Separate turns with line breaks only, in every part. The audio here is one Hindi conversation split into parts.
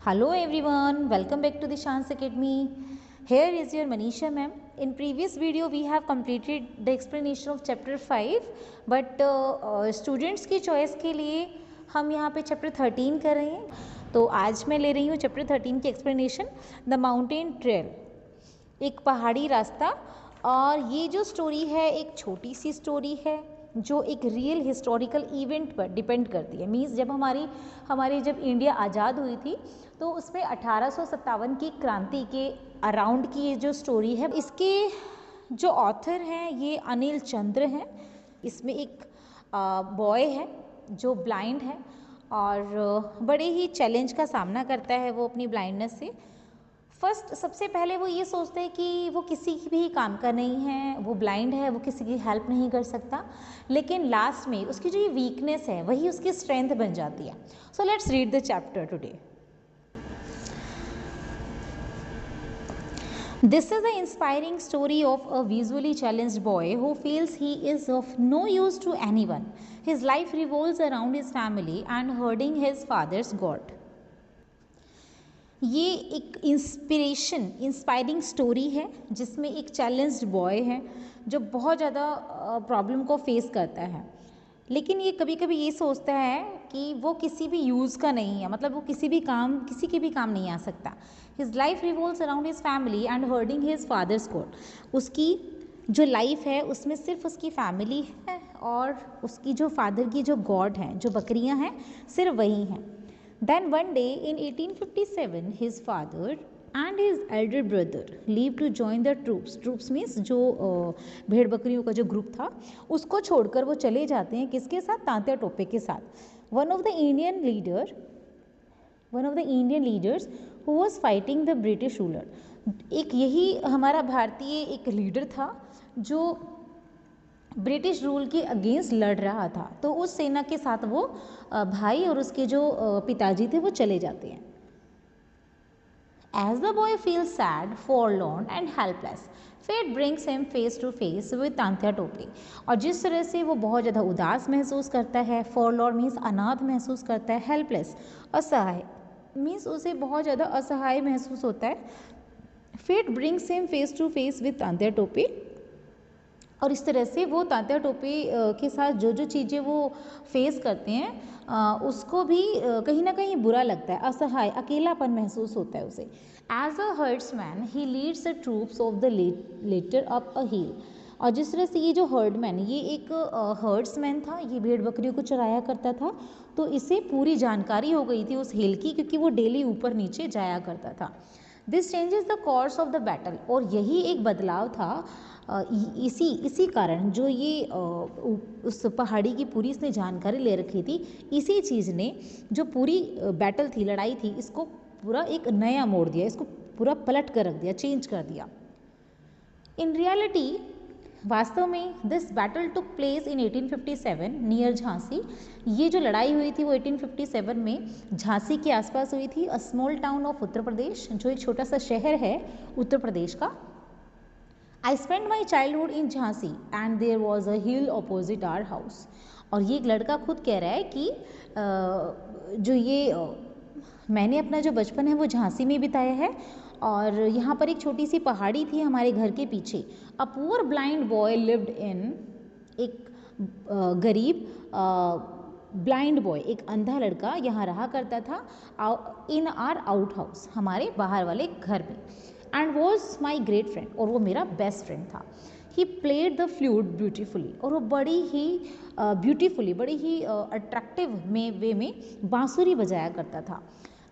Hello everyone, welcome back to the Chance Academy. Here is your Manisha ma'am. In previous video we have completed the explanation of chapter 5 but students की choice के लिए हम यहाँ पे chapter 13 कर रहे हैं. तो आज मैं ले रही हूँ chapter 13 की explanation, The Mountain Trail, एक पहाड़ी रास्ता. और ये जो स्टोरी है एक छोटी सी स्टोरी है जो एक रियल हिस्टोरिकल इवेंट पर डिपेंड करती है. मीन्स जब हमारी जब इंडिया आज़ाद हुई थी तो उसमें 1857 की क्रांति के अराउंड की ये जो स्टोरी है, इसके जो ऑथर हैं ये अनिल चंद्र हैं. इसमें एक बॉय है जो ब्लाइंड है और बड़े ही चैलेंज का सामना करता है वो अपनी ब्लाइंडनेस से. फर्स्ट सबसे पहले वो ये सोचते हैं कि वो किसी भी काम का नहीं है, वो ब्लाइंड है, वो किसी की हेल्प नहीं कर सकता. लेकिन लास्ट में उसकी जो ये वीकनेस है वही उसकी स्ट्रेंथ बन जाती है. So let's read the chapter today. This is the inspiring story of a visually challenged boy who feels he is of no use to anyone. His life revolves around his family and herding his father's goat. ये एक इंस्पायरिंग स्टोरी है जिसमें एक चैलेंज्ड बॉय है जो बहुत ज़्यादा प्रॉब्लम को फेस करता है. लेकिन ये कभी कभी ये सोचता है कि वो किसी भी यूज़ का नहीं है, मतलब वो किसी के भी काम नहीं आ सकता. His life revolves around his family and herding his father's goat. उसकी जो लाइफ है उसमें सिर्फ उसकी फैमिली है और उसकी जो फादर की जो गॉड हैं, जो बकरियां हैं, सिर्फ वही हैं. Then one day in 1857, his father and his elder brother leave to join the troops. Troops means जो भेड़ बकरियों का जो ग्रुप था उसको छोड़कर वो चले जाते हैं किसके साथ? तांत्या टोपे के साथ. One of the Indian leaders who was fighting the British ruler. एक यही हमारा भारतीय एक लीडर था जो ब्रिटिश रूल के अगेंस्ट लड़ रहा था. तो उस सेना के साथ वो भाई और उसके जो पिताजी थे वो चले जाते हैं. As the boy feels sad, forlorn and helpless, fate brings him face to face with Tantya Tope. और जिस तरह से वो बहुत ज़्यादा उदास महसूस करता है, forlorn मीन्स अनाथ महसूस करता है, helpless असहाय मीन्स उसे बहुत ज़्यादा असहाय महसूस होता है. Fate brings him face to face with Tantya Tope. और इस तरह से वो तांत्या टोपे के साथ जो जो चीज़ें वो फेस करते हैं उसको भी कहीं ना कहीं बुरा लगता है, असहाय अकेलापन महसूस होता है उसे. As a herdsman he leads the troops of the latter up a hill. और जिस तरह से ये जो हर्डमैन, ये एक हर्ड्समैन था, ये भेड़ बकरियों को चराया करता था. तो इसे पूरी जानकारी हो गई थी उस हिल की क्योंकि वो डेली ऊपर नीचे जाया करता था. This changes the course of the battle. और यही एक बदलाव था इसी कारण जो ये उस पहाड़ी की पूरी इसने जानकारी ले रखी थी, इसी चीज़ ने जो पूरी बैटल थी, लड़ाई थी, इसको पूरा एक नया मोड़ दिया, इसको पूरा पलट कर रख दिया, चेंज कर दिया. इन रियलिटी वास्तव में this battle took place in 1857 near Jhansi. ये जो लड़ाई हुई थी वो 1857 में झांसी के आसपास हुई थी. A small town of Uttar Pradesh, जो एक छोटा सा शहर है उत्तर प्रदेश का. I spent my childhood in Jhansi and there was a hill opposite our house. और ये एक लड़का खुद कह रहा है कि जो ये मैंने अपना जो बचपन है वो झांसी में बिताया है और यहाँ पर एक छोटी सी पहाड़ी थी हमारे घर के पीछे. A poor blind boy lived in. एक गरीब ब्लाइंड बॉय, एक अंधा लड़का यहाँ रहा करता था इन आर आउट हाउस, हमारे बाहर वाले घर में. And was my great friend, और वो मेरा बेस्ट फ्रेंड था. He played the flute beautifully, और वो बड़ी ही ब्यूटीफुली, बड़ी ही अट्रैक्टिव वे में बांसुरी बजाया करता था.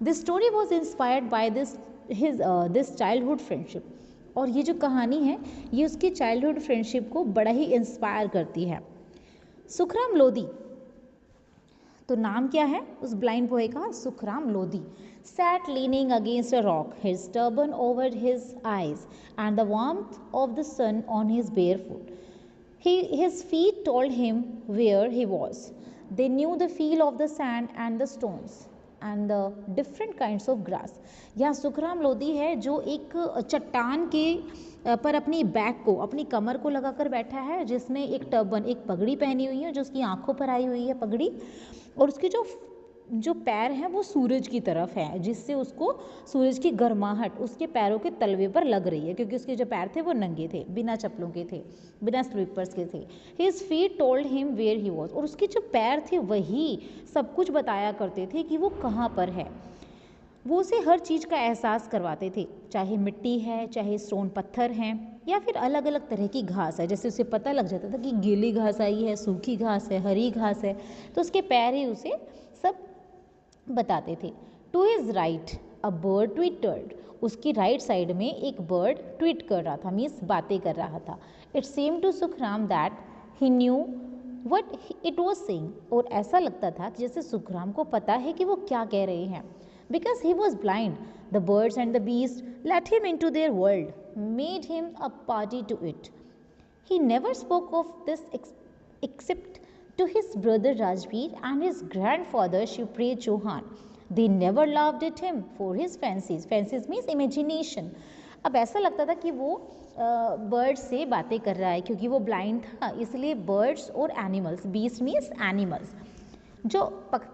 This story was inspired by this childhood friendship. और ये जो कहानी है ये उसकी चाइल्डहुड फ्रेंडशिप को बड़ा ही इंस्पायर करती है. सुखराम लोधी, तो नाम क्या है उस ब्लाइंड बॉय का? Sukhram Lodhi. Sat leaning against a rock, his turban over his eyes and the warmth of the sun on his bare foot. His feet told him where he was. They knew the feel of the sand and the stones and the different kinds of grass. यहाँ सुखराम लोधी है जो एक चट्टान के पर अपनी बैक को, अपनी कमर को लगाकर बैठा है, जिसने एक टर्बन, एक पगड़ी पहनी हुई है जो उसकी आंखों पर आई हुई है पगड़ी. और उसकी जो जो पैर हैं वो सूरज की तरफ है, जिससे उसको सूरज की गर्माहट उसके पैरों के तलवे पर लग रही है, क्योंकि उसके जो पैर थे वो नंगे थे, बिना चप्पलों के थे, बिना स्लीपर्स के थे। His feet told him where he was, और उसके जो पैर थे वही सब कुछ बताया करते थे कि वो कहाँ पर है। वो उसे हर चीज़ का एहसास करवाते थे, चाहे मिट्टी है, चाहे स्टोन पत्थर हैं, या फिर अलग अलग तरह की घास है। जैसे उसे पता लग जाता था कि गीली घास आई है, सूखी घास है, हरी घास है, तो उसके पैर ही उसे सब बताते थे। To his right a bird twittered, उसकी राइट साइड में एक बर्ड ट्वीट कर रहा था, मीन्स बातें कर रहा था। It seemed to Sukhram that he knew what it was saying, और ऐसा लगता था कि जैसे सुखराम को पता है कि वो क्या कह रहे हैं। Because he was blind, the birds and the beasts let him into their world, made him a party to it. He never spoke of this except to his brother Rajbir and his grandfather Shivpre Chauhan. They never laughed at him for his fancies. Fancies means imagination. अब ऐसा लगता था कि वो बर्ड्स से बातें कर रहा है, क्योंकि वो ब्लाइंड था, इसलिए बर्ड्स और एनिमल्स, बीस्ट मीन्स एनिमल्स, जो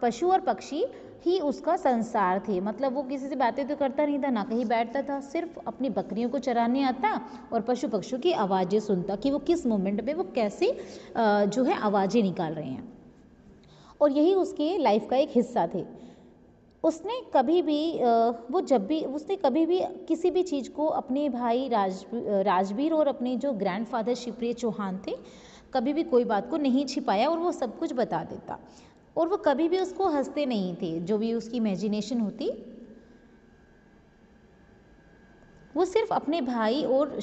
पशु और पक्षी ही उसका संसार थे। मतलब वो किसी से बातें तो करता नहीं था, ना कहीं बैठता था, सिर्फ अपनी बकरियों को चराने आता और पशु पक्षियों की आवाज़ें सुनता कि वो किस मोमेंट में वो कैसे जो है आवाज़ें निकाल रहे हैं, और यही उसके लाइफ का एक हिस्सा थे। उसने कभी भी उसने कभी भी किसी भी चीज़ को अपने भाई राजवीर और अपने जो ग्रैंडफादर शिवप्रिय चौहान थे, कभी भी कोई बात को नहीं छिपाया, और वो सब कुछ बता देता, और वो कभी भी उसको हंसते नहीं थे। जो भी उसकी इमेजिनेशन होती, वो सिर्फ अपने भाई और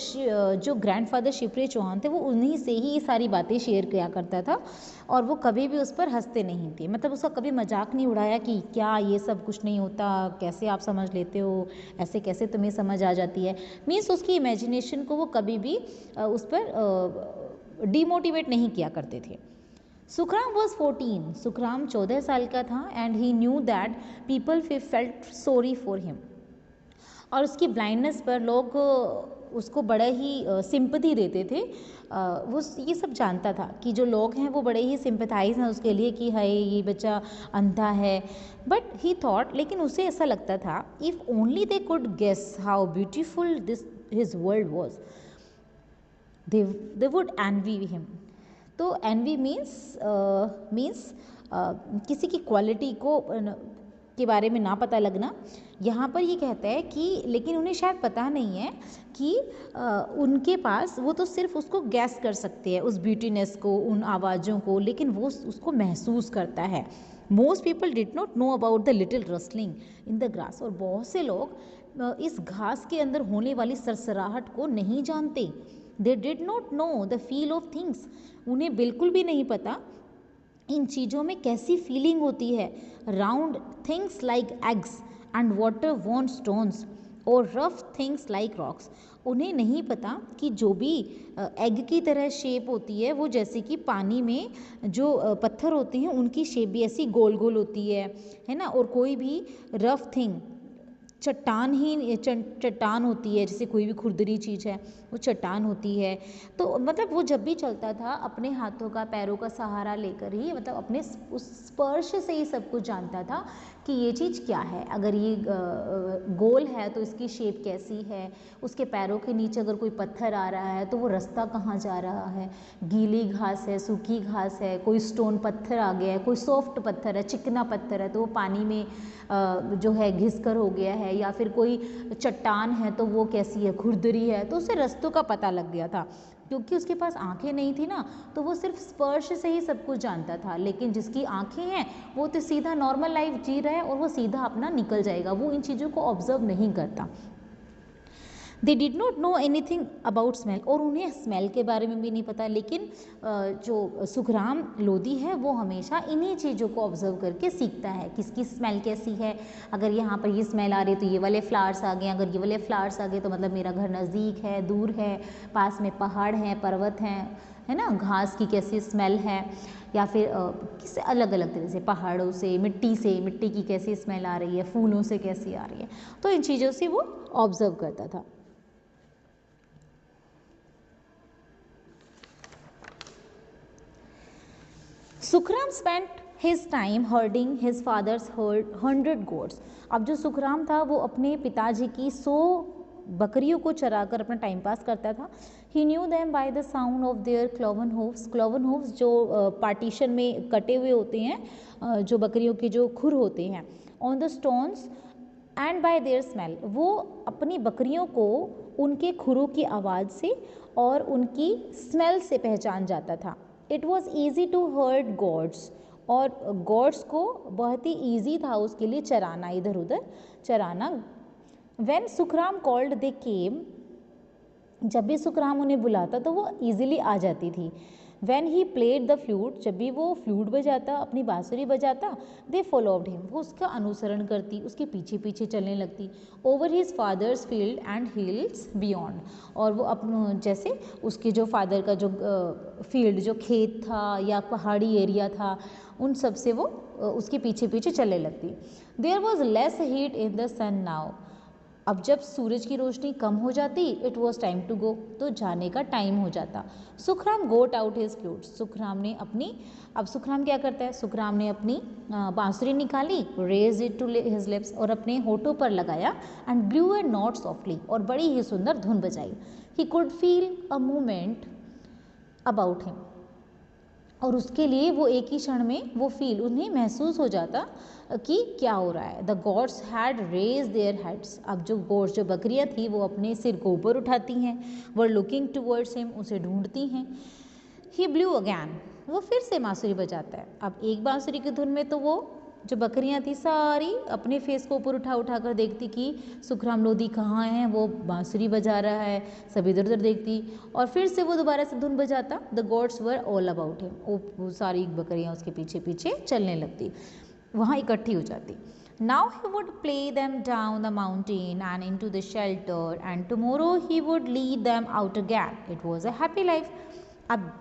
जो ग्रैंडफादर शिवप्रिय चौहान थे, वो उन्हीं से ही ये सारी बातें शेयर किया करता था, और वो कभी भी उस पर हंसते नहीं थे। मतलब उसका कभी मजाक नहीं उड़ाया कि क्या ये सब कुछ नहीं होता, कैसे आप समझ लेते हो, ऐसे कैसे तुम्हें समझ आ जाती है। मीन्स उसकी इमेजिनेशन को वो कभी भी उस पर डिमोटिवेट नहीं किया करते थे। सुखराम वॉज 14, सुखराम 14 साल का था, and he knew that people felt sorry for him, और उसकी ब्लाइंडनेस पर लोग उसको बड़े ही सिंपैथी देते थे। वो ये सब जानता था कि जो लोग हैं वो बड़े ही सिंपैथाइज हैं उसके लिए कि हाय ये बच्चा अंधा है, बट ही थॉट, लेकिन उसे ऐसा लगता था, if only they could guess how beautiful this his world was, they would envy him. तो एनवी मीन्स किसी की क्वालिटी को के बारे में ना पता लगना। यहाँ पर ये कहता है कि लेकिन उन्हें शायद पता नहीं है कि उनके पास, वो तो सिर्फ उसको गैस कर सकते हैं, उस ब्यूटीनेस को, उन आवाज़ों को, लेकिन वो उसको महसूस करता है। Most people did not know about the little rustling in the grass, और बहुत से लोग इस घास के अंदर होने वाली सरसराहट को नहीं जानते। They did not know the feel of things, उन्हें बिल्कुल भी नहीं पता इन चीज़ों में कैसी फीलिंग होती है। Round things like eggs and water worn stones और रफ थिंग्स लाइक रॉक्स, उन्हें नहीं पता कि जो भी एग की तरह शेप होती है, वो जैसे कि पानी में जो पत्थर होते हैं उनकी शेप भी ऐसी गोल गोल होती है ना। और कोई भी रफ थिंग, चट्टान होती है, जैसे कोई भी खुरदरी चीज़ है वो चट्टान होती है। तो मतलब वो जब भी चलता था अपने हाथों का, पैरों का सहारा लेकर ही, मतलब अपने उस स्पर्श से ही सब कुछ जानता था कि ये चीज़ क्या है। अगर ये गोल है तो इसकी शेप कैसी है, उसके पैरों के नीचे अगर कोई पत्थर आ रहा है तो वो रास्ता कहाँ जा रहा है, गीली घास है, सूखी घास है, कोई स्टोन पत्थर आ गया है, कोई सॉफ्ट पत्थर है, चिकना पत्थर है तो वो पानी में जो है घिसकर हो गया है, या फिर कोई चट्टान है तो वो कैसी है, खुरदरी है, तो उसे रास्तों का पता लग गया था। क्योंकि उसके पास आंखें नहीं थी ना, तो वो सिर्फ स्पर्श से ही सब कुछ जानता था। लेकिन जिसकी आंखें हैं वो तो सीधा नॉर्मल लाइफ जी रहा है और वो सीधा अपना निकल जाएगा, वो इन चीज़ों को ऑब्जर्व नहीं करता। They did not know anything about smell, और उन्हें स्मेल के बारे में भी नहीं पता। लेकिन जो सुखराम लोधी है वो हमेशा इन्हीं चीज़ों को ऑब्जर्व करके सीखता है, किसकी स्मेल कैसी है। अगर यहाँ पर ये स्मेल आ रही है तो ये वाले फ्लावर्स आ गए, अगर ये वाले फ्लावर्स आ गए तो मतलब मेरा घर नज़दीक है, दूर है, पास में पहाड़ हैं, पर्वत हैं, है ना, घास की कैसी स्मेल है, या फिर किस अलग अलग तरह से, पहाड़ों से, मिट्टी की कैसी स्मेल आ रही है, फूलों से कैसी आ रही है। तो इन चीज़ों से वो ऑब्जर्व करता था। Sukhram spent his time herding his fathers heard 100 goats. अब जो सुखराम था वो अपने पिताजी की 100 बकरियों को चराकर अपना टाइम पास करता था। He knew them by the sound of their cloven hooves. Cloven hooves जो पार्टीशन में कटे हुए होते हैं, जो बकरियों के जो खुर होते हैं, on the stones and bye their smell. वो अपनी बकरियों को उनके खुरों की आवाज़ से और उनकी स्मेल से पहचान जाता था। It was easy to herd goats, और गॉड्स को बहुत ही ईजी था उसके लिए चराना, इधर उधर चराना। व्हेन सुखराम कॉल्ड दे केम, जब भी सुखराम उन्हें बुलाता तो वो ईजिली आ जाती थी। When he played the flute, जब भी वो फ्लूट बजाता, अपनी बांसुरी बजाता, they followed him, वो उसका अनुसरण करती, उसके पीछे पीछे चलने लगती। Over his father's field and hills beyond, और वो अपने जैसे उसके जो फादर का जो फील्ड, जो खेत था या पहाड़ी एरिया था, उन सब से वो उसके पीछे पीछे चलने लगती। There was less heat in the sun now, अब जब सूरज की रोशनी कम हो जाती, it was time to go, तो जाने का टाइम हो जाता। Sukhram got out his flute, Sukhram ने अपनी, अब सुखराम क्या करता है, सुखराम ने अपनी बांसुरी निकाली, raised it to his lips, और अपने होठों पर लगाया, and blew a note softly, और बड़ी ही सुंदर धुन बजाई। He could feel a movement about him, और उसके लिए वो एक ही क्षण में वो फील, उन्हें महसूस हो जाता कि क्या हो रहा है। The goats had raised their heads, अब जो गॉड्स, जो बकरियां थी, वो अपने सिर को ऊपर उठाती हैं, वर लुकिंग टूवर्ड्स हिम, उसे ढूंढती हैं। ही ब्लू अगैन, वो फिर से बांसुरी बजाता है। अब एक बांसुरी की धुन में तो वो जो बकरियां थी सारी अपने फेस को ऊपर उठा कर देखती कि सुखराम लोधी कहाँ हैं, वो बांसुरी बजा रहा है, सब इधर उधर देखती, और फिर से वो दोबारा से धुन बजाता। The gods were all about him, वो सारी बकरियां उसके पीछे पीछे चलने लगती, वहाँ इकट्ठी हो जाती। Now he would play them down the mountain and into the shelter, and tomorrow he would lead them out again. It was a happy life. अब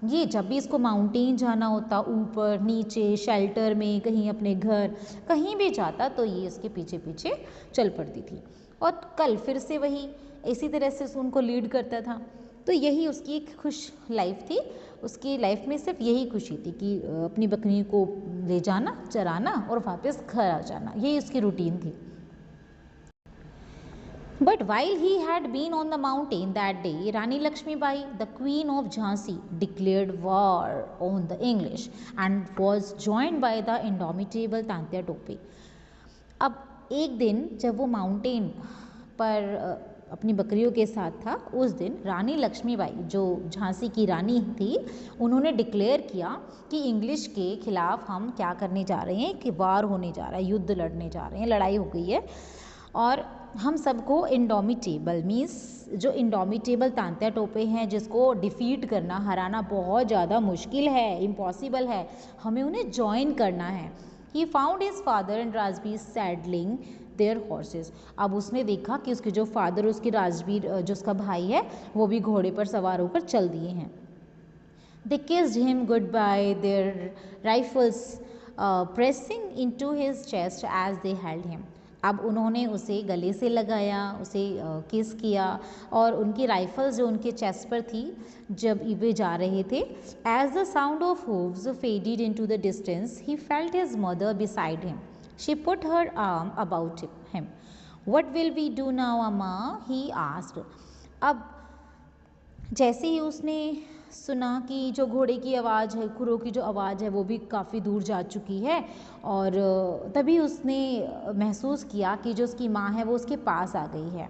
ये जब भी इसको माउंटेन जाना होता, ऊपर नीचे, शेल्टर में, कहीं अपने घर, कहीं भी जाता, तो ये इसके पीछे पीछे चल पड़ती थी, और कल फिर से वही इसी तरह से उनको लीड करता था। तो यही उसकी एक खुश लाइफ थी, उसकी लाइफ में सिर्फ यही खुशी थी कि अपनी बकरी को ले जाना, चराना और वापस घर आ जाना, यही उसकी रूटीन थी। But while he had been on the mountain that day, Rani Lakshmibai, the Queen of Jhansi, declared war on the English and was joined by the indomitable Tantya Tope. अब एक दिन जब वो माउंटेन पर अपनी बकरियों के साथ था, उस दिन रानी लक्ष्मीबाई, जो झांसी की रानी थी, उन्होंने डिक्लेयर किया कि इंग्लिश के खिलाफ हम क्या करने जा रहे हैं, कि वार होने जा रहा है, युद्ध लड़ने जा रहे हैं, लड़ाई हो गई है, और हम सबको इंडोमिटेबल मीन्स जो इंडोमिटेबल तांत्या टोपे हैं, जिसको डिफीट करना, हराना बहुत ज़्यादा मुश्किल है, इम्पॉसिबल है, हमें उन्हें ज्वाइन करना है। He found his father and Rajbir saddling there horses. अब उसने देखा कि उसके जो फादर, उसके राजबीर, जो उसका भाई है, वो भी घोड़े पर सवार होकर चल दिए हैं। They kissed him goodbye, their rifles pressing into his chest as they held him. अब उन्होंने उसे गले से लगाया, उसे किस किया, और उनकी राइफल्स जो उनके चेस्ट पर थी जब वे जा रहे थे, as the sound of hooves faded into the distance, he felt his mother beside him. She put her arm about him. What will we do now अम्मा, ही आस्क्ड। अब जैसे ही उसने सुना कि जो घोड़े की आवाज़ है, खुरों की जो आवाज़ है, वो भी काफ़ी दूर जा चुकी है, और तभी उसने महसूस किया कि जो उसकी माँ है वो उसके पास आ गई है।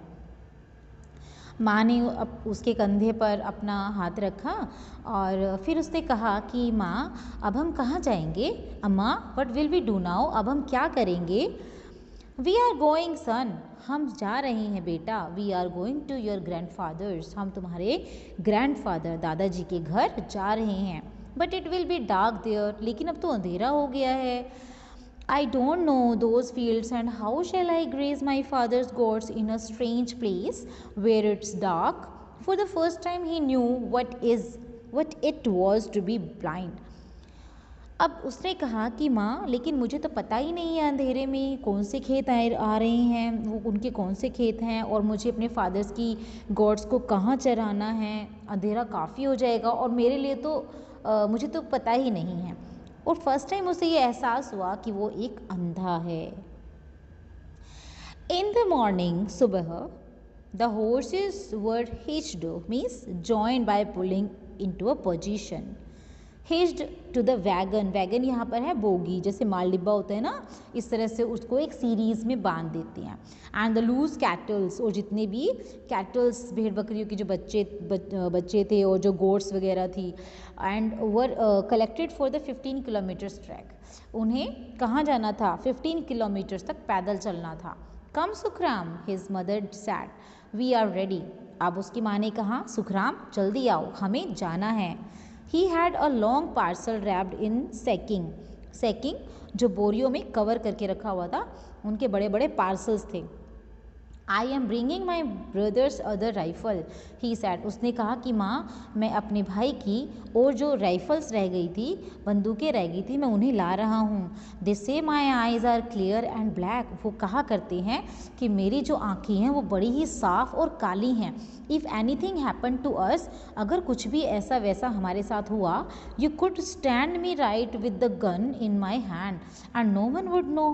माँ ने अब उसके कंधे पर अपना हाथ रखा, और फिर उसने कहा कि माँ, अब हम कहाँ जाएंगे? अम्मा, what will we do now, अब हम क्या करेंगे? वी आर गोइंग सन, हम जा रहे हैं बेटा। We are going to your grandfather's, हम तुम्हारे ग्रैंडफादर, दादाजी के घर जा रहे हैं। But it will be dark there, लेकिन अब तो अंधेरा हो गया है। I don't know those fields, and how shall I graze my father's goats in a strange place where it's dark? For the first time he knew what it was to be blind. अब उसने कहा कि माँ, लेकिन मुझे तो पता ही नहीं है अंधेरे में कौन से खेत आ रहे हैं, वो उनके कौन से खेत हैं, और मुझे अपने फादर्स की गॉड्स को कहाँ चराना है, अंधेरा काफ़ी हो जाएगा और मेरे लिए तो मुझे तो पता ही नहीं है। और फर्स्ट टाइम उसे ये एहसास हुआ कि वो एक अंधा है। इन द मॉर्निंग, सुबह, the horses were hitched, means joined by pulling into a position. Hitched to the wagon, wagon यहाँ पर है बोगी, जैसे माल डिब्बा होता है ना, इस तरह से उसको एक सीरीज में बांध देते हैं। एंड द लूज कैटल्स, और जितने भी कैटल्स भेड़ बकरियों के जो बच्चे थे और जो गोट्स वगैरह थी, and were collected for the 15 kilometres track. उन्हें कहाँ जाना था? 15 किलोमीटर्स तक पैदल चलना था। Come Sukhram, his mother said, we are ready. अब उसकी माँ ने कहा, सुखराम जल्दी आओ, हमें जाना है। He had a long parcel wrapped in sacking, sacking जो बोरियों में कवर करके रखा हुआ था, उनके बड़े बड़े पार्सल्स थे। I am bringing my brothers other rifle, he said. उसने कहा कि माँ, मैं अपने भाई की और जो राइफल्स रह गई थी, बंदूकें रह गई थी, मैं उन्हें ला रहा हूँ। They say my eyes are clear and black, वो कहा करते हैं कि मेरी जो आँखें हैं वो बड़ी ही साफ़ और काली हैं। If anything happen to us, अगर कुछ भी ऐसा वैसा हमारे साथ हुआ, you could stand me right with the gun in my hand and no one would know.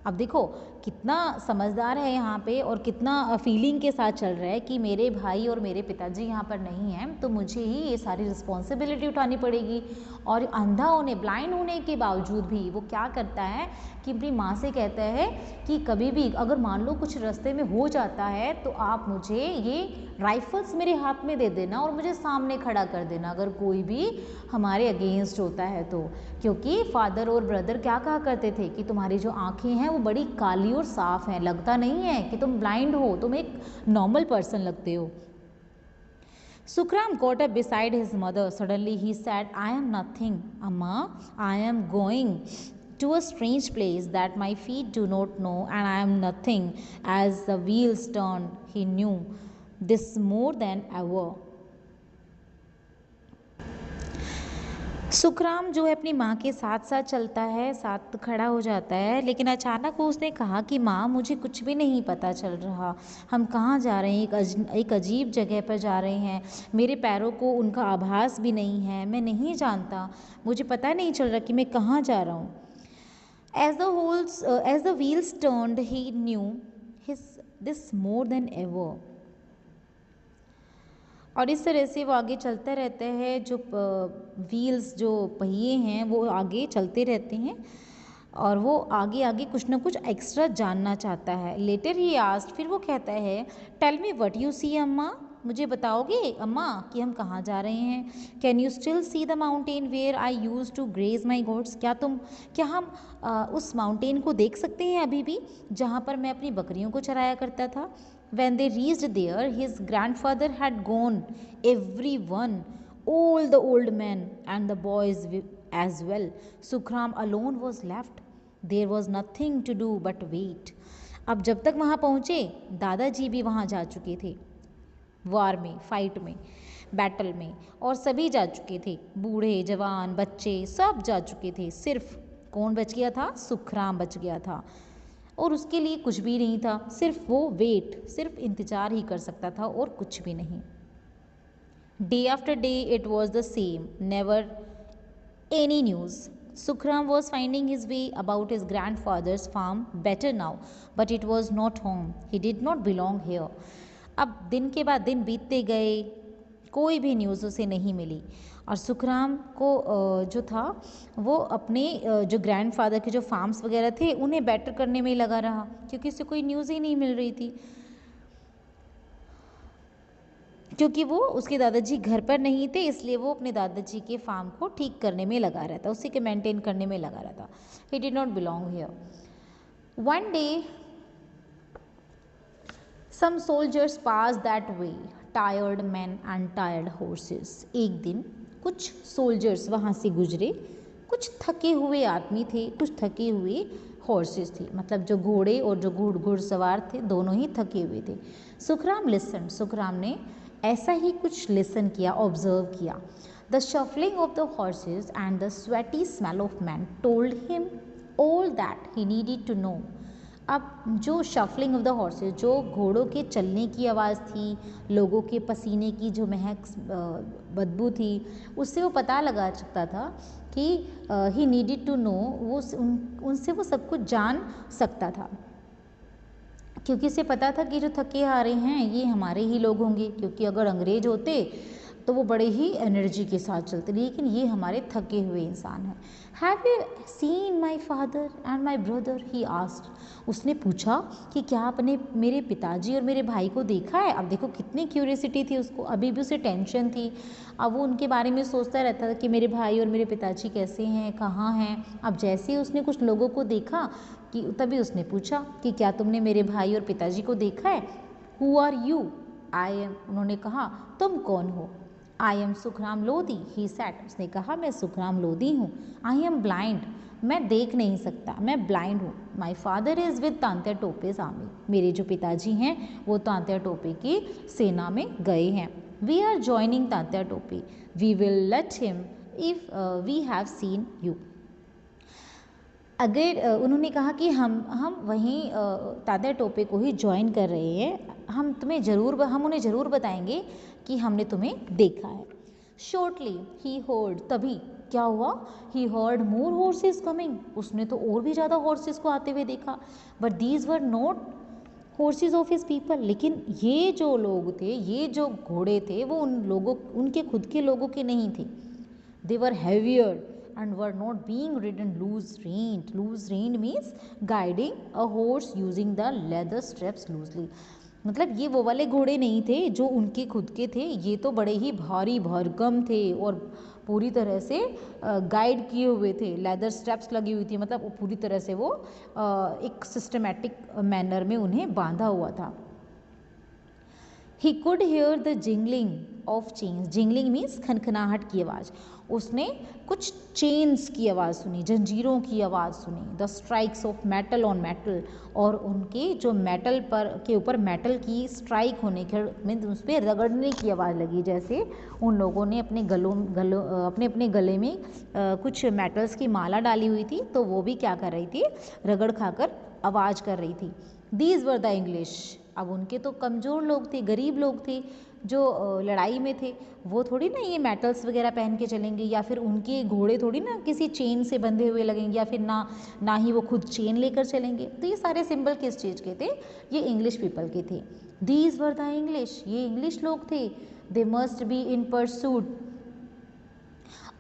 अब देखो कितना समझदार है यहाँ पे और कितना फीलिंग के साथ चल रहा है कि मेरे भाई और मेरे पिताजी यहाँ पर नहीं हैं, तो मुझे ही ये सारी रिस्पॉन्सिबिलिटी उठानी पड़ेगी। और अंधा होने, ब्लाइंड होने के बावजूद भी वो क्या करता है कि अपनी माँ से कहता है कि कभी भी अगर मान लो कुछ रास्ते में हो जाता है तो आप मुझे ये राइफल्स मेरे हाथ में दे देना और मुझे सामने खड़ा कर देना अगर कोई भी हमारे अगेंस्ट होता है तो। क्योंकि फादर और ब्रदर क्या कहा करते थे कि तुम्हारी जो आंखें हैं वो बड़ी काली और साफ हैं, लगता नहीं है कि तुम ब्लाइंड हो, तुम एक नॉर्मल पर्सन लगते हो। Sukram got up beside his mother. Suddenly he said, I am nothing, Amma. I am going to a strange place that my feet do not know, and I am nothing. As the wheels turned, he knew this more than ever. Sukhram जो है अपनी माँ के साथ साथ चलता है, साथ खड़ा हो जाता है, लेकिन अचानक वो उसने कहा कि माँ, मुझे कुछ भी नहीं पता चल रहा, हम कहाँ जा रहे हैं, एक अजीब जगह पर जा रहे हैं, मेरे पैरों को उनका आभास भी नहीं है, मैं नहीं जानता, मुझे पता नहीं चल रहा कि मैं कहाँ जा रहा हूँ। As the wheels turned, he knew this more than ever. और इस तरह से वो आगे चलता रहता है, जो व्हील्स जो पहिए हैं वो आगे चलते रहते हैं और वो आगे आगे कुछ ना कुछ एक्स्ट्रा जानना चाहता है। लेटर ही आस्क्ड, फिर वो कहता है, tell me what you see अम्मा, मुझे बताओगे अम्मा कि हम कहाँ जा रहे हैं। Can you still see the mountain where I used to graze my goats, क्या हम उस माउंटेन को देख सकते हैं अभी भी जहाँ पर मैं अपनी बकरियों को चराया करता था। When they reached there, his grandfather had gone. Everyone, all the old men and the boys as well. Sukram alone was left. There was nothing to do but wait. अब जब तक वहाँ पहुँचे, दादाजी भी वहाँ जा चुके थे, वार में, फाइट में, बैटल में, और सभी जा चुके थे, बूढ़े जवान बच्चे सब जा चुके थे। सिर्फ कौन बच गया था? सुखराम बच गया था और उसके लिए कुछ भी नहीं था, सिर्फ वो वेट, सिर्फ इंतज़ार ही कर सकता था और कुछ भी नहीं। Day after day it was the same, never any news. Sukram was finding his way about his grandfather's farm better now, but it was not home. He did not belong here. अब दिन के बाद दिन बीतते गए, कोई भी न्यूज़ उसे नहीं मिली और सुखराम को जो था वो अपने जो ग्रैंडफादर के जो फार्म्स वगैरह थे उन्हें बेटर करने में ही लगा रहा, क्योंकि उसे कोई न्यूज़ ही नहीं मिल रही थी, क्योंकि वो उसके दादाजी घर पर नहीं थे, इसलिए वो अपने दादाजी के फार्म को ठीक करने में लगा रहता, उसी के मेंटेन करने में लगा रहता। He did not belong here. One day some soldiers passed that way, tired men and tired horses. एक दिन कुछ सोल्जर्स वहाँ से गुजरे, कुछ थके हुए आदमी थे, कुछ थके हुए हॉर्सेस थे, मतलब जो घोड़े और जो घुड़सवार थे दोनों ही थके हुए थे। सुखराम लिसन, सुखराम ने ऐसा ही कुछ लिसन किया, ऑब्जर्व किया। The shuffling of the horses and the sweaty smell of men told him all that he needed to know अब जो शफलिंग ऑफ द हॉर्सेस, जो घोड़ों के चलने की आवाज़ थी, लोगों के पसीने की जो महक बदबू थी, उससे वो पता लगा सकता था कि ही नीडेड टू नो, वो उनसे वो सब कुछ जान सकता था, क्योंकि उसे पता था कि जो थके हारे हैं ये हमारे ही लोग होंगे, क्योंकि अगर अंग्रेज होते तो वो बड़े ही एनर्जी के साथ चलते, लेकिन ये हमारे थके हुए इंसान हैं। Have you seen my father and my brother, he asked. उसने पूछा कि क्या आपने मेरे पिताजी और मेरे भाई को देखा है। अब देखो कितनी क्यूरियसिटी थी उसको, अभी भी उसे टेंशन थी। अब वो उनके बारे में सोचता रहता था कि मेरे भाई और मेरे पिताजी कैसे हैं, कहाँ हैं। अब जैसे ही उसने कुछ लोगों को देखा कि तभी उसने पूछा कि क्या तुमने मेरे भाई और पिताजी को देखा है। Who are you, I am, उन्होंने कहा तुम कौन हो। I am Sukhram Lodhi, he said, उसने कहा मैं सुखराम लोधी हूँ। आई एम ब्लाइंड, मैं देख नहीं सकता, मैं ब्लाइंड हूँ। My father is with Tantya topaz army, मेरे जो पिताजी हैं वो तांत्या टोपे की सेना में गए हैं। We are joining Tantya Tope, we will let him if we have seen you. अगर उन्होंने कहा कि हम वहीं तांत्या टोपे को ही ज्वाइन कर रहे हैं, हम उन्हें ज़रूर बताएंगे कि हमने तुम्हें देखा है। शॉर्टली ही हर्ड, तभी क्या हुआ, he heard more horses coming, उसने तो और भी ज़्यादा हॉर्सेस को आते हुए देखा। But these were not horses of his people, लेकिन ये जो लोग थे, ये जो घोड़े थे, वो उनके खुद के लोगों के नहीं थे। They were heavier and were not being ridden loose reined. Loose reined means guiding a horse using the leather straps loosely. मतलब ये वो वाले घोड़े नहीं थे जो उनके खुद के थे, ये तो बड़े ही भारी भरकम थे और पूरी तरह से गाइड किए हुए थे, लेदर स्ट्रैप्स लगी हुई थी, मतलब पूरी तरह से वो एक सिस्टमेटिक मैनर में उन्हें बांधा हुआ था। He could hear the jingling of chains. Jingling means खनखनाहट की आवाज़। उसने कुछ चेन्स की आवाज़ सुनी, जंजीरों की आवाज़ सुनी। The strikes of metal on metal, और उनके जो मेटल पर के ऊपर मेटल की स्ट्राइक होने के में उस पर रगड़ने की आवाज़ लगी, जैसे उन लोगों ने अपने अपने गले में कुछ मेटल्स की माला डाली हुई थी, तो वो भी क्या कर रही थी, रगड़ खाकर आवाज़ कर रही थी। दीज वर द इंग्लिश, अब उनके तो कमज़ोर लोग थे, गरीब लोग थे जो लड़ाई में थे, वो थोड़ी ना ये मेटल्स वगैरह पहन के चलेंगे, या फिर उनके घोड़े थोड़ी ना किसी चेन से बंधे हुए लगेंगे, या फिर ना ही वो खुद चेन लेकर चलेंगे। तो ये सारे सिंबल किस चीज़ के थे, ये इंग्लिश पीपल के थे। दीज वर द इंग्लिश, ये इंग्लिश लोग थे। They must be in pursuit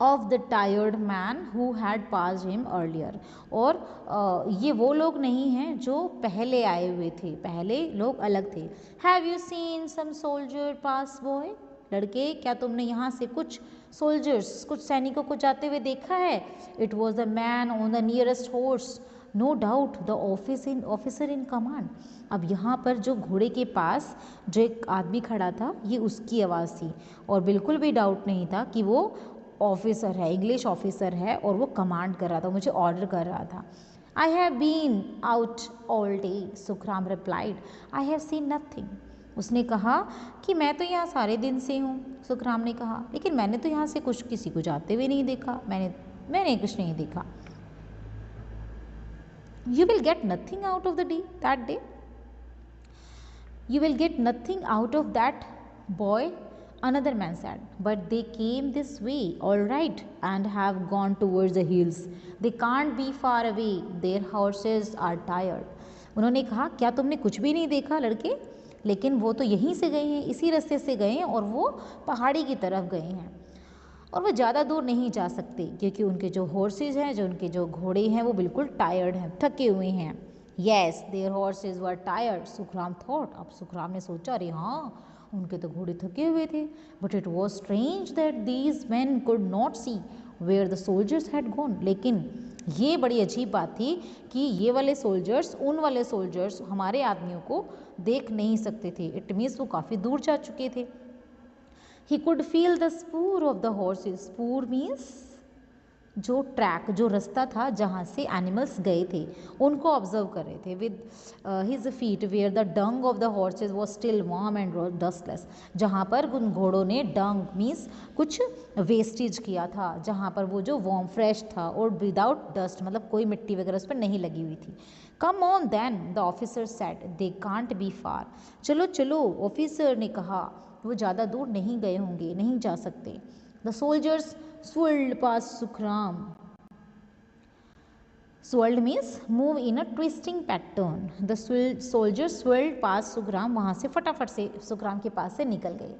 of the tired man who had passed him earlier, और ये वो लोग नहीं हैं जो पहले आए हुए थे, पहले लोग अलग थे। Have you seen some soldier pass boy, लड़के क्या तुमने यहाँ से कुछ सोल्जर्स, कुछ सैनिकों को जाते हुए देखा है। It was the man on the nearest horse, no doubt the officer in command. अब यहाँ पर जो घोड़े के पास जो एक आदमी खड़ा था, ये उसकी आवाज़ थी, और बिल्कुल भी डाउट नहीं था कि वो ऑफिसर है, इंग्लिश ऑफिसर है, और वो कमांड कर रहा था, मुझे ऑर्डर कर रहा था। I have been out all day, Sukhram replied, I have seen nothing. उसने कहा कि मैं तो यहाँ सारे दिन से हूँ, सुखराम ने कहा, लेकिन मैंने तो यहाँ से कुछ किसी को जाते हुए नहीं देखा, मैंने कुछ नहीं देखा। You will get nothing out of that day. You will get nothing out of that boy, another man said. But they came this way, all right, and have gone towards the hills. They can't be far away. Their horses are tired. उन्होंने कहा क्या तुमने कुछ भी नहीं देखा लड़के, लेकिन वो तो यहीं से गए हैं, इसी रास्ते से गए हैं, और वो पहाड़ी की तरफ गए हैं, और वो ज़्यादा दूर नहीं जा सकते क्योंकि उनके जो हॉर्सेज हैं, जो उनके जो घोड़े हैं, वो बिल्कुल टायर्ड हैं, थके हुए हैं। Yes their horses were tired, Sukhram thought, अब सुखराम ने सोचा अरे हाँ उनके तो घोड़े थके हुए थे। But it was strange that these men could not see where the soldiers had gone, लेकिन ये बड़ी अजीब बात थी कि ये वाले सोल्जर्स उन वाले सोल्जर्स हमारे आदमियों को देख नहीं सकते थे। इट मीन्स वो काफ़ी दूर जा चुके थे। He could feel the spoor of the horses. Spoor means जो ट्रैक, जो रास्ता था जहाँ से एनिमल्स गए थे, उनको ऑब्जर्व कर रहे थे। With his feet where the dung of the horses was still warm and dustless, जहाँ पर उन घोड़ों ने डंग मीन्स कुछ वेस्टेज किया था, जहाँ पर वो जो वार्म फ्रेश था और विदाउट डस्ट, मतलब कोई मिट्टी वगैरह उस पर नहीं लगी हुई थी। Come on then the officer said, they can't be far. चलो चलो, ऑफिसर ने कहा, वो ज़्यादा दूर नहीं गए होंगे, नहीं जा सकते। The soldiers swirled past Sukhram. Swirled means move in a twisting pattern. The soldiers swirled past Sukhram, वहाँ से फटाफट से सुखराम के पास से निकल गए।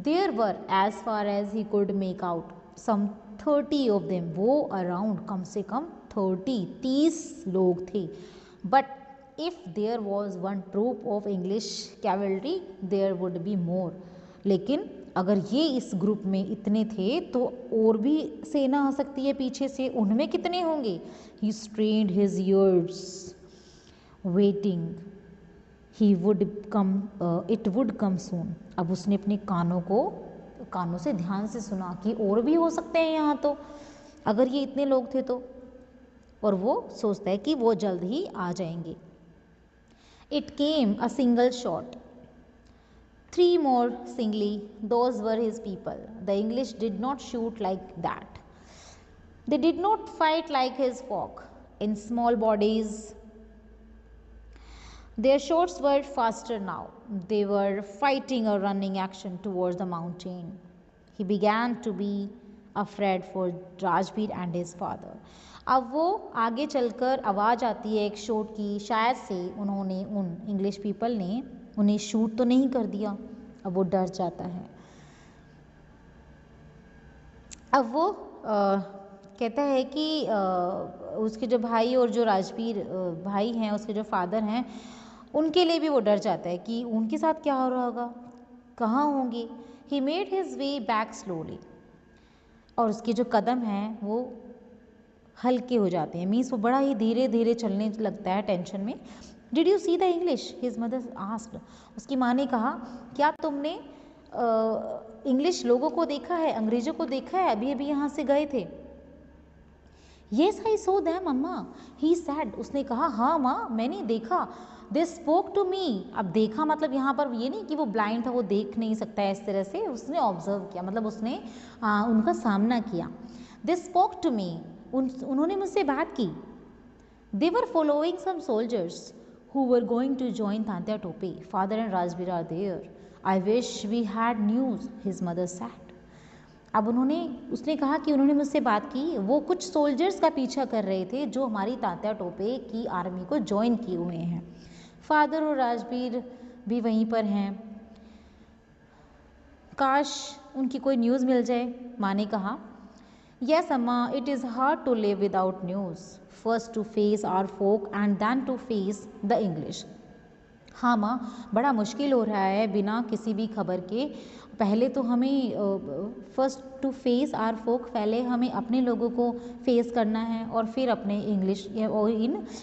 There were, as far as he could make out, some 30 of them. वो around कम से कम 30 लोग थे। But if there was one troop of English cavalry, there would be more. लेकिन अगर ये इस ग्रुप में इतने थे तो और भी सेना आ सकती है पीछे से, उनमें कितने होंगे? He strained his ears, waiting. He would come, it would come soon. अब उसने अपने कानों से ध्यान से सुना कि और भी हो सकते हैं यहाँ तो, अगर ये इतने लोग थे तो, और वो सोचता है कि वो जल्द ही आ जाएंगे। It came a single shot. 3 more singly, those were his people. The English did not shoot like that. They did not fight like his folk, in small bodies. Their shots were faster now. They were fighting a running action towards the mountain. He began to be afraid for Rajbir and his father. अब वो आगे चलकर आवाज़ आती है एक शॉट की, शायद से उन्होंने उन इंग्लिश पीपल ने उन्हें शूट तो नहीं कर दिया। अब वो डर जाता है। अब वो कहता है कि उसके जो भाई और जो राजबीर भाई हैं, उसके जो फादर हैं, उनके लिए भी वो डर जाता है कि उनके साथ क्या हो रहा होगा, कहाँ होंगे। He made his way back slowly, और उसके जो कदम हैं वो हल्के हो जाते हैं, मीन्स वो बड़ा ही धीरे धीरे चलने लगता है टेंशन में। Did you see the English, his mother asked. उसकी माँ ने कहा, क्या तुमने इंग्लिश लोगों को देखा है, अंग्रेजों को देखा है, अभी अभी यहाँ से गए थे। Yes I saw them mamma, he said. उसने कहा, हाँ माँ मैंने देखा। They spoke to me. अब देखा मतलब यहाँ पर ये नहीं कि वो ब्लाइंड था, वो देख नहीं सकता है, इस तरह से उसने ऑब्जर्व किया, मतलब उसने उनका सामना किया। दे स्पोक टू मी, उन्होंने मुझसे बात की। They were following some soldiers who were going to join Tantya Tope. Father and Rajbir are there. I wish we had news, his mother said. अब उसने कहा कि उन्होंने मुझसे बात की, वो कुछ सोल्जर्स का पीछा कर रहे थे जो हमारी तात्या टोपे की आर्मी को ज्वाइन किए हुए हैं। फादर और राजबीर भी वहीं पर हैं, काश उनकी कोई न्यूज़ मिल जाए, माँ ने कहा। Yes अम्मा, it is hard to live without news. First to face our folk and then to face the English. हाँ माँ, बड़ा मुश्किल हो रहा है बिना किसी भी खबर के। पहले तो हमें फर्स्ट टू फेस आर फोक, पहले हमें अपने लोगों को फेस करना है और फिर अपने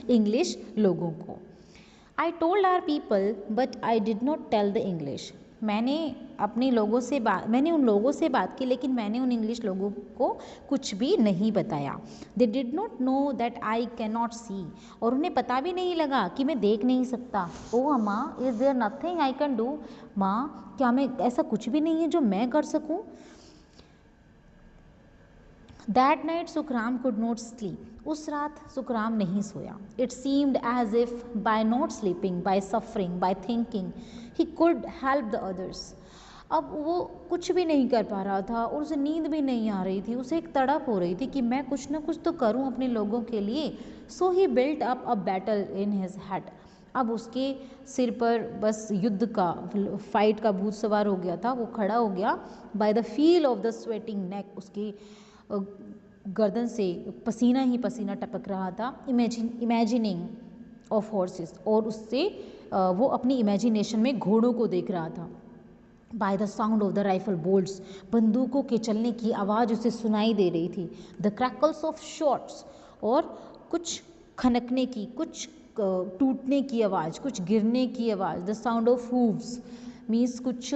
इंग्लिश लोगों को। I told our people but I did not tell the English. मैंने उन लोगों से बात की, लेकिन मैंने उन इंग्लिश लोगों को कुछ भी नहीं बताया। They did not know that I cannot see. और उन्हें पता भी नहीं लगा कि मैं देख नहीं सकता। ओह अम्मा, is there nothing I can do? माँ, क्या मैं ऐसा कुछ भी नहीं है जो मैं कर सकूँ? That night Sukhram could not sleep. उस रात सुखराम नहीं सोया। It seemed as if by not sleeping, by suffering, by thinking, he could help the others. अब वो कुछ भी नहीं कर पा रहा था और उसे नींद भी नहीं आ रही थी, उसे एक तड़प हो रही थी कि मैं कुछ ना कुछ तो करूं अपने लोगों के लिए। So he built up a battle in his head. अब उसके सिर पर बस युद्ध का, फाइट का भूत सवार हो गया था, वो खड़ा हो गया। By the feel of the sweating neck, उसकी गर्दन से पसीना ही पसीना टपक रहा था। इमेजिनिंग ऑफ हॉर्सेस, और उससे वो अपनी इमेजिनेशन में घोड़ों को देख रहा था। By the sound of the rifle bolts, बंदूकों के चलने की आवाज़ उसे सुनाई दे रही थी। द क्रैकल्स ऑफ शॉट्स, और कुछ खनकने की, कुछ टूटने की आवाज़, कुछ गिरने की आवाज़। The sound of hooves means कुछ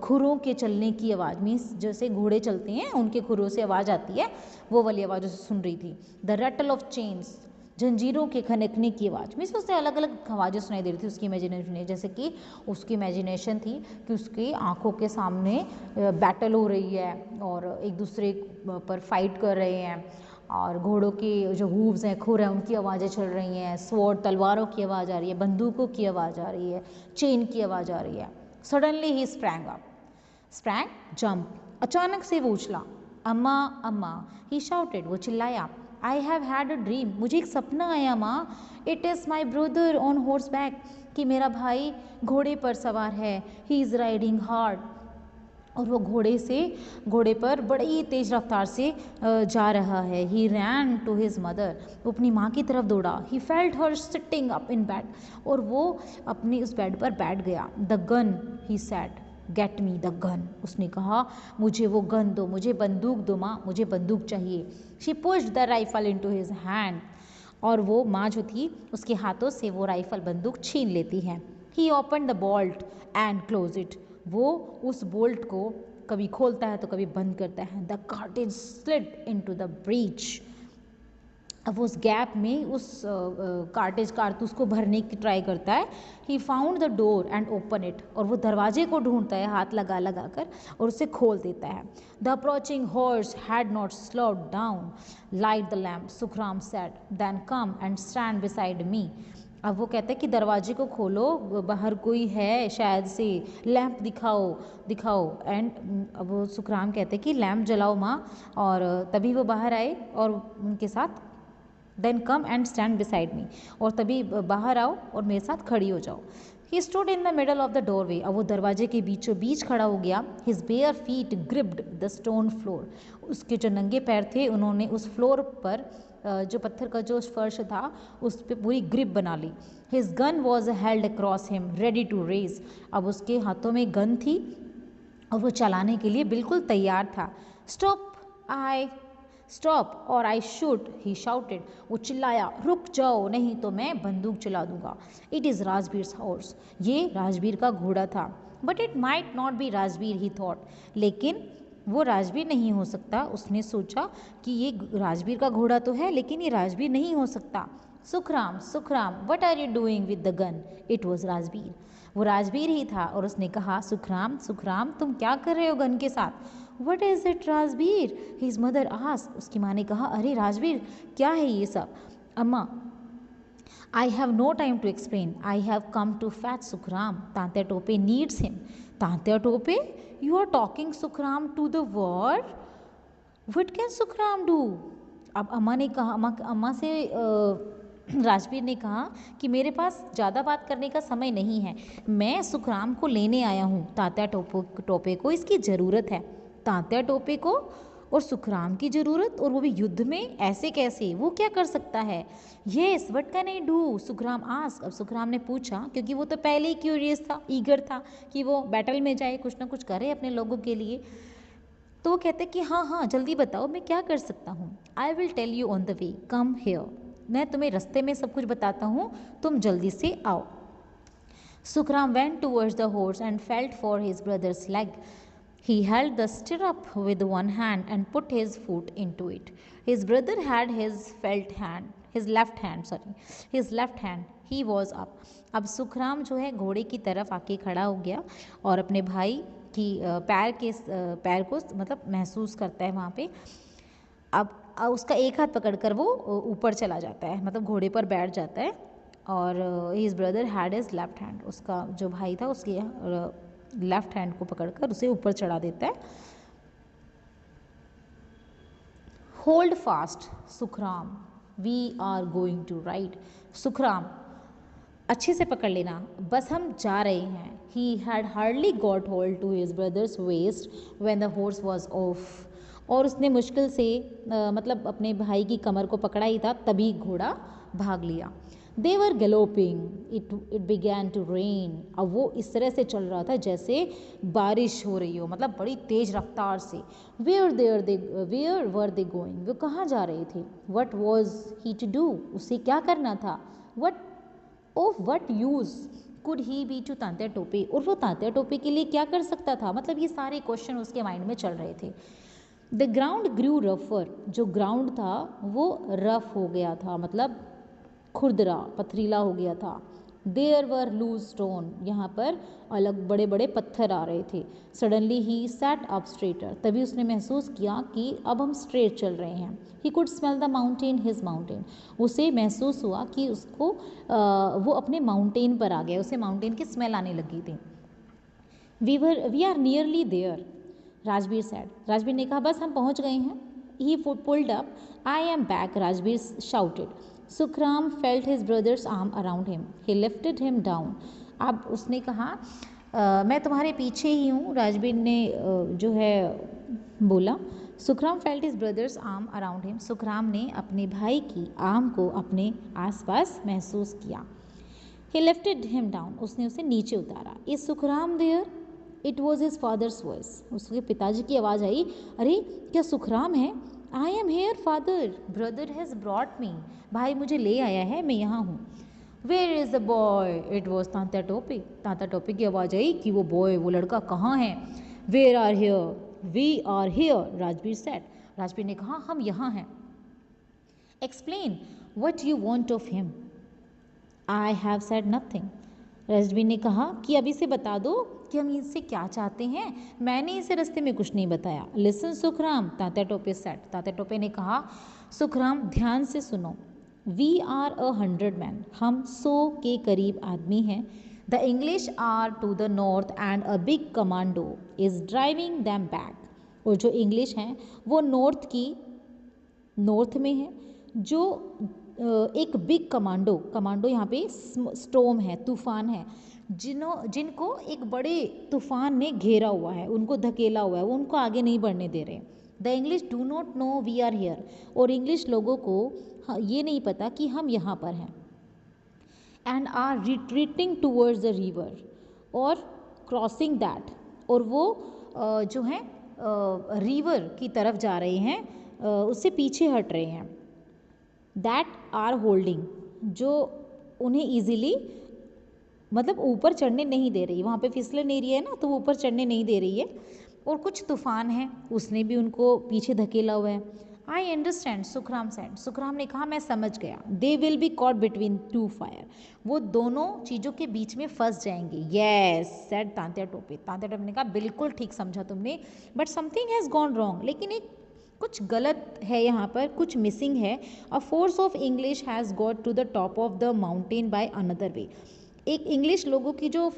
खुरों के चलने की आवाज़, मीन्स जैसे घोड़े चलते हैं उनके खुरों से आवाज़ आती है, वो वाली आवाज़ उसे सुन रही थी। द रैटल ऑफ चेन्स, जंजीरों के खनकने की आवाज़, मीन्स उसे अलग अलग आवाज़ें सुनाई दे रही थी उसकी इमेजिनेशन में। जैसे कि उसकी इमेजिनेशन थी कि उसकी आंखों के सामने बैटल हो रही है और एक दूसरे पर फाइट कर रहे हैं, और घोड़ों के जो हूव्स हैं, खुर हैं, उनकी आवाज़ें चल रही हैं, स्वॉर्ड तलवारों की आवाज़ आ रही है, बंदूकों की आवाज़ आ रही है, चेन की आवाज़ आ रही है। सडनली ही स्प्रैंग अप, स्प्रैंग जंप, अचानक से वो उछला। अम्मा अम्मा, ही शाउटेड, वो चिल्लाया। I have had a dream, मुझे एक सपना आया माँ। It is my brother on horse back, कि मेरा भाई घोड़े पर सवार है। ही इज़ राइडिंग हार्ड, और वो घोड़े पर बड़ी तेज रफ्तार से जा रहा है। ही रैन टू हिज मदर, वो अपनी माँ की तरफ दौड़ा। He felt her sitting up in bed, और वो अपनी उस बेड पर बैठ गया। The gun, he said, get me the gun, उसने कहा मुझे वो गन दो, मुझे बंदूक दो माँ, मुझे बंदूक चाहिए। She pushed the rifle into his hand, और वो माँ जो थी उसके हाथों से वो राइफल बंदूक छीन लेती है। He open the bolt and close it, वो उस बोल्ट को कभी खोलता है तो कभी बंद करता है। The cartridge slid into the breech, अब उस गैप में उस कारतूस को भरने की ट्राई करता है। He found the door and open it, और वो दरवाजे को ढूंढता है हाथ लगा लगा कर और उसे खोल देता है। The approaching horse had not slowed down, light the lamp, Sukhram said, then come and stand beside me. अब वो कहता है कि दरवाजे को खोलो, बाहर कोई है शायद से, लैंप दिखाओ दिखाओ। एंड अब वो सुखराम कहते हैं कि लैंप जलाओ माँ, और तभी वो बाहर आए और उनके साथ then come and stand beside me, और तभी बाहर आओ और मेरे साथ खड़ी हो जाओ। He stood in the middle of the doorway, अब वो दरवाजे के बीचों बीच खड़ा हो गया। His bare feet gripped the stone floor, उसके जो नंगे पैर थे उन्होंने उस फ्लोर पर जो पत्थर का जो फर्श था उस पर पूरी ग्रिप बना ली। His gun was held across him ready to raise, अब उसके हाथों में गन थी और वो चलाने के लिए बिल्कुल तैयार था। स्टॉप आई स्टॉप और आई शूट, ही शाउटेड, वो चिल्लाया, रुक जाओ नहीं तो मैं बंदूक चला दूंगा। इट इज़ राजबीर हॉर्स, ये राजबीर का घोड़ा था। But it might not be Rajbir, he thought, लेकिन वो राजबीर नहीं हो सकता। उसने सोचा कि ये राजबीर का घोड़ा तो है लेकिन ये राजबीर नहीं हो सकता। Sukhram Sukhram, what are you doing with the gun? It was Rajbir, वो राजबीर ही था। और उसने कहा, सुखराम सुखराम, तुम क्या कर रहे हो गन के साथ? What is it Rajbir? His mother asked, उसकी माँ ने कहा, अरे राजबीर क्या है ये सब? अम्मा, I have no time to explain. I have come to fetch Sukhram. Tantya Tope needs him. Tantya Tope? You are talking Sukhram to the what? What can Sukhram do? अब अम्मा ने कहा, अम्मा से राजबीर ने कहा कि मेरे पास ज़्यादा बात करने का समय नहीं है, मैं सुखराम को लेने आया हूँ। तात्या टोपे को इसकी ज़रूरत है। तात्या टोपे को और सुखराम की ज़रूरत, और वो भी युद्ध में, ऐसे कैसे? वो क्या कर सकता है? Yes, what can I do? Sukhram ask, अब सुखराम ने पूछा क्योंकि वो तो पहले ही क्यूरियस था, ईगर था कि वो बैटल में जाए, कुछ ना कुछ करे अपने लोगों के लिए। तो वो कहते कि हाँ हाँ जल्दी बताओ मैं क्या कर सकता हूँ। I will tell you on the way, come here, मैं तुम्हें रास्ते में सब कुछ बताता हूँ, तुम जल्दी से आओ। Sukram went towards the horse and felt for his brother's leg. He held the stirrup with one hand and put his foot into it. His brother had his left hand. He was up. अब सुखराम जो है घोड़े की तरफ आके खड़ा हो गया और अपने भाई की पैर को मतलब महसूस करता है वहाँ पे। अब उसका एक हाथ पकड़कर वो ऊपर चला जाता है, मतलब घोड़े पर बैठ जाता है। और his brother had his left hand, उसका जो भाई था उसके लेफ्ट हैंड को पकड़कर उसे ऊपर चढ़ा देता है। Hold fast Sukhram, we are going to ride. Sukhram अच्छे से पकड़ लेना, बस हम जा रहे हैं। He had hardly got hold to his brother's waist when the horse was off, और उसने मुश्किल से मतलब अपने भाई की कमर को पकड़ा ही था, तभी घोड़ा भाग लिया। They were galloping, it began to rain. अब वो इस तरह से चल रहा था जैसे बारिश हो रही हो, मतलब बड़ी तेज रफ्तार से। वेयर वर दे गोइंग, वो कहाँ जा रहे थे? What was he to do, उसे क्या करना था? What use could he be to Tantya Tope, और वो तांत्या टोपे के लिए क्या कर सकता था? मतलब ये सारे क्वेश्चन उसके माइंड में चल रहे थे। द ग्राउंड ग्रू रफर, जो ग्राउंड था वो रफ हो गया था, मतलब खुरदरा पथरीला हो गया था। देयर वर लूज स्टोन, यहाँ पर अलग बड़े बड़े पत्थर आ रहे थे। Suddenly he sat up straighter, तभी उसने महसूस किया कि अब हम स्ट्रेट चल रहे हैं। He could smell the mountain, his mountain, उसे महसूस हुआ कि उसको वो अपने माउंटेन पर आ गया, उसे माउंटेन की स्मेल आने लगी थी। We are nearly there, Rajvir said, Rajvir ने कहा बस हम पहुंच गए हैं। He pulled up, I am back, Rajvir shouted. Sukhram felt his brother's arm around him, he lifted him down. अब उसने कहा मैं तुम्हारे पीछे ही हूँ, राजवीर ने जो है बोला। Sukhram felt his brother's arm around him, Sukhram ने अपने भाई की आर्म को अपने आसपास महसूस किया। ही लिफ्टेड हिम डाउन, उसने उसे नीचे उतारा। Is Sukhram there? It was his father's voice, उसके पिताजी की आवाज़ आई। अरे क्या सुखराम है? I am here father, brother has brought me, भाई मुझे ले आया है, मैं यहाँ हूँ। Where is the boy? It was Tantya Tope, तांता टोपी की आवाज़ आई कि वो बॉय, वो लड़का कहाँ है? Where are here, we are here, Rajvir said, Rajvir ने कहा हम यहाँ हैं। Explain what you want of him. I have said nothing, Rajvir ने कहा कि अभी से बता दो कि हम इससे क्या चाहते हैं, मैंने इसे रास्ते में कुछ नहीं बताया। लिसन सुखराम, तात्या टोपे सेड, तात्या टोपे ने कहा सुखराम ध्यान से सुनो। वी आर 100 मैन, हम 100 के करीब आदमी हैं। The English are to the north and a big commando is driving them back, और जो इंग्लिश हैं वो नॉर्थ में है, जो एक बिग कमांडो यहाँ पे स्टॉर्म है, तूफान है, जिनको एक बड़े तूफान ने घेरा हुआ है, उनको धकेला हुआ है, वो उनको आगे नहीं बढ़ने दे रहे। The English do not know we are here, और इंग्लिश लोगों को ये नहीं पता कि हम यहाँ पर हैं। And are retreating towards the river, और क्रॉसिंग दैट, और वो जो है रिवर की तरफ जा रहे हैं, उससे पीछे हट रहे हैं। दैट आर होल्डिंग, जो उन्हें ईजिली मतलब ऊपर चढ़ने नहीं दे रही, वहाँ पे फिसलन एरिया है ना, तो वो ऊपर चढ़ने नहीं दे रही है, और कुछ तूफान है, उसने भी उनको पीछे धकेला हुआ है। I understand, Sukhram said, Sukhram ने कहा मैं समझ गया। They will be caught between two fire, वो दोनों चीज़ों के बीच में फंस जाएंगे। येस सेड तांत्या टोपे, तांत्या टोपे ने कहा बिल्कुल ठीक समझा तुमने, but something has gone wrong, लेकिन एक कुछ गलत है यहाँ पर, कुछ मिसिंग है। A force of English has got to the top of the mountain by another way, एक इंग्लिश लोगों की जो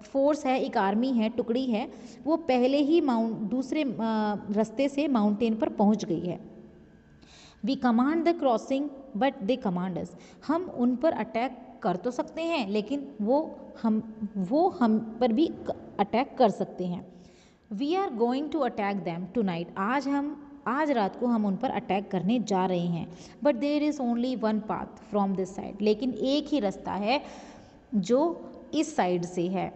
फोर्स है, एक आर्मी है, टुकड़ी है, वो पहले ही दूसरे रास्ते से माउंटेन पर पहुंच गई है। We command the crossing but they command us, हम उन पर अटैक कर तो सकते हैं, लेकिन वो हम पर भी अटैक कर सकते हैं। We are going to attack them tonight, आज रात को हम उन पर अटैक करने जा रहे हैं। But there is only one path from this side, लेकिन एक ही रास्ता है जो इस साइड से है।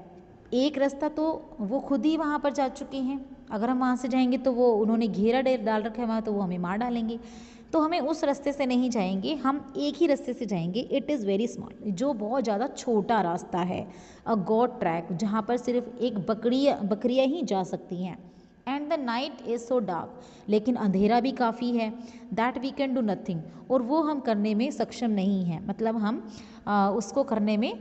एक रास्ता तो वो खुद ही वहाँ पर जा चुके हैं, अगर हम वहाँ से जाएंगे तो वो उन्होंने घेरा डाल रखा है वहाँ, तो वो हमें मार डालेंगे, तो हमें उस रास्ते से नहीं जाएंगे, हम एक ही रास्ते से जाएंगे। इट इज़ वेरी स्मॉल, जो बहुत ज़्यादा छोटा रास्ता है, अ गॉड ट्रैक, जहाँ पर सिर्फ एक बकरियाँ ही जा सकती हैं। And the night is so dark, लेकिन अंधेरा भी काफ़ी है। That we can do nothing, और वो हम करने में सक्षम नहीं हैं, मतलब हम उसको करने में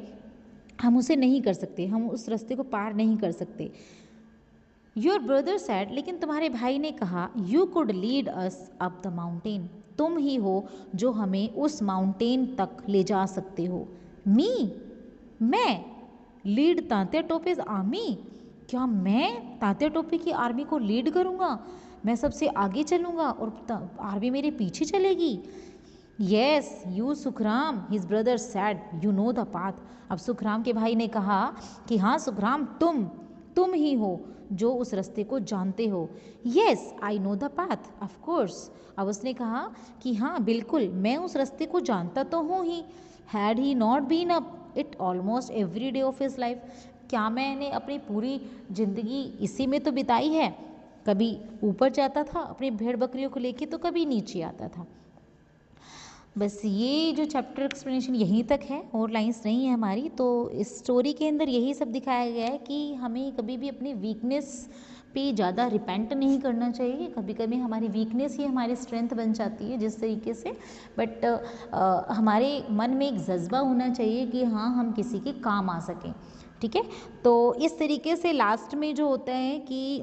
हम उसे नहीं कर सकते, हम उस रास्ते को पार नहीं कर सकते। योर ब्रदर सैड, लेकिन तुम्हारे भाई ने कहा, you could lead us up the mountain, तुम ही हो जो हमें उस माउंटेन तक ले जा सकते हो। मी, मैं, लीड तांत्या टोपेज आर्मी, क्या मैं तांत्या टोपे की आर्मी को लीड करूँगा? मैं सबसे आगे चलूँगा और आर्मी मेरे पीछे चलेगी? Yes you Sukhram, his brother sad, you know the path. अब सुखराम के भाई ने कहा कि हाँ सुखराम, तुम ही हो जो उस रास्ते को जानते हो। Yes I know the path of course, अब उसने कहा कि हाँ बिल्कुल मैं उस रास्ते को जानता तो हूँ ही। Had he not been up it almost every day of his life, क्या मैंने अपनी पूरी ज़िंदगी इसी में तो बिताई है? कभी ऊपर जाता था अपनी भेड़ बकरियों को लेके, तो कभी नीचे आता था। बस ये जो चैप्टर एक्सप्लेनेशन यहीं तक है, और लाइंस नहीं है हमारी। तो इस स्टोरी के अंदर यही सब दिखाया गया है कि हमें कभी भी अपनी वीकनेस पे ज़्यादा रिपेंट नहीं करना चाहिए। कभी कभी हमारी वीकनेस ही हमारी स्ट्रेंथ बन जाती है जिस तरीके से, बट हमारे मन में एक जज्बा होना चाहिए कि हाँ हम किसी के काम आ सकें। ठीक है, तो इस तरीके से लास्ट में जो होता है कि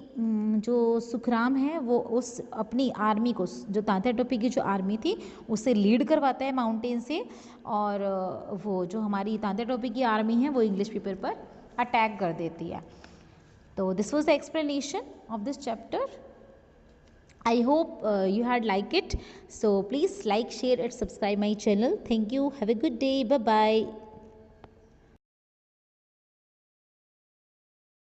जो सुखराम है वो उस अपनी आर्मी को, जो तात्या टोपे की जो आर्मी थी उसे लीड करवाता है माउंटेन से, और वो जो हमारी तात्या टोपे की आर्मी है वो इंग्लिश पीपल पर अटैक कर देती है। तो this was the explanation of this chapter. I hope you had liked it. So please like, share and subscribe my channel. Thank you. Have a good day. Bye bye.